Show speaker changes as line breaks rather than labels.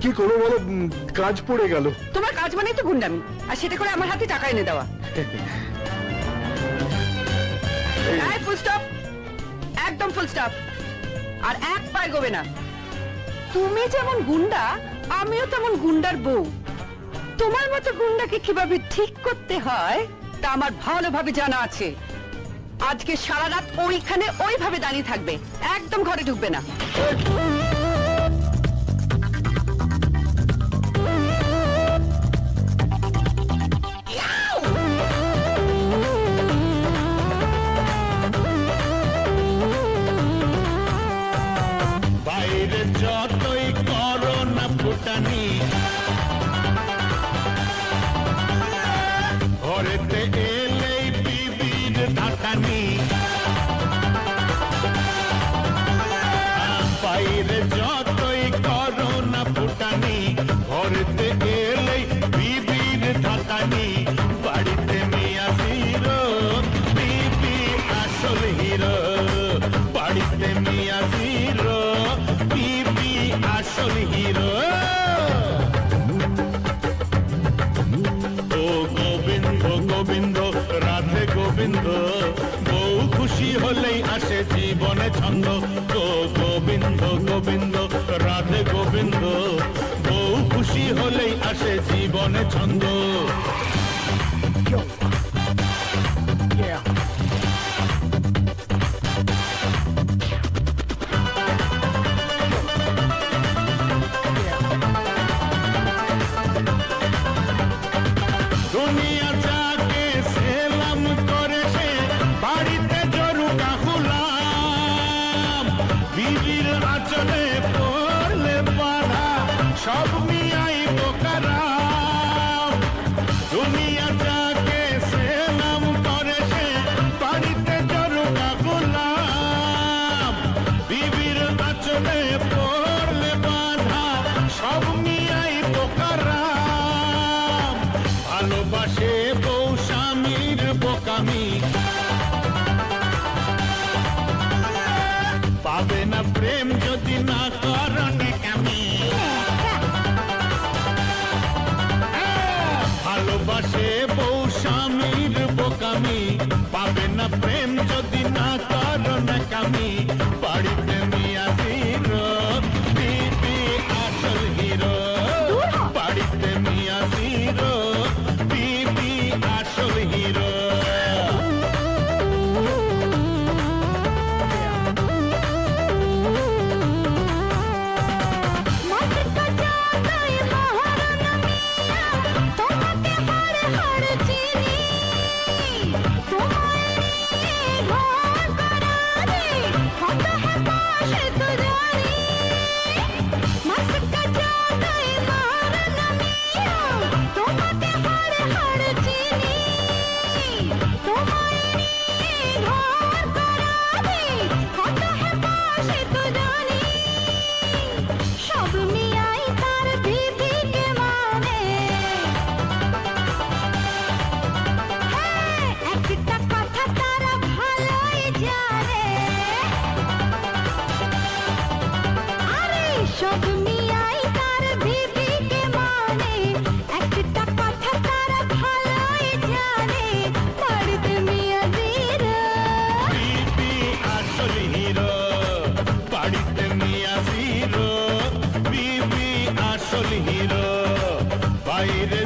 কি করবো বলো, কাজ পড়ে গেল।
তোমার কাজ মানেই তো গুন্ডামি, আর সেটা করে আমার হাতে টাকা এনে দেওয়া। ফুল স্টপ, একদম ফুল স্টপ, আর এক পায়ে গোবে না। তুমি যেমন গুন্ডা, আমিও তেমন গুন্ডার বউ। তোমার মতো গুন্ডাকে কিভাবে ঠিক করতে হয় তা আমার ভালোভাবে জানা আছে। আজকে সারা রাত ওইখানে ওইভাবে দাঁড়িয়ে থাকবে, একদম ঘরে ঢুকবে না।
বাইরে যতই করো না ফুটানি, ঘরেতে এলেই বিবির ধাটানি। বাইরে যতই করো না ফুটানি, ঘরেতে এলেই বিবির ধাটানি। বাড়িতে মিয়া হিরো, বিবি আসল হিরো। বাড়িতে মিয়া হিরো, বিবি আসল হিরো। ও গোবিন্দ গোবিন্দ রাধে গোবিন্দ, বউ খুশি হলেই আসে জীবনে ছন্দ। ও গোবিন্দ গোবিন্দ রাধে গোবিন্দ, বউ খুশি হলেই আসে জীবনে ছন্দ। দুনিয়া যাকে সেলাম করে সে বাড়িতে জরুকা গুলাম। বিবির আঁচলে পড়লে বাধা, সব মিয়াই বোকারাম। দুনিয়া যাকে সেলাম করে সে বাড়িতে জরুকা গুলাম। বিবির আঁচলে পড়লে বাধা, সব মিয়াই বোকারাম। ভালোবাসে বউ স্বামীর বোকামি, পাবে না প্রেম যদি না করনে কামি। ভালোবাসে বউ স্বামীর বোকামি, পাবে না প্রেম যদি না করনে কামি। বাড়িতে মিয়া হিরো, বিবি আসল হিরো। বাড়িতে মিয়া হিরো, বিবি আসল হিরো।
সব মিয়াই তার বিবিকে মানে, একটা কথা তারা ভালোই জানে। বাড়িতে মিয়া হিরো,
বিবি আসল হিরো। বাড়িতে মিয়া হিরো, বিবি আসল হিরো। বাইরে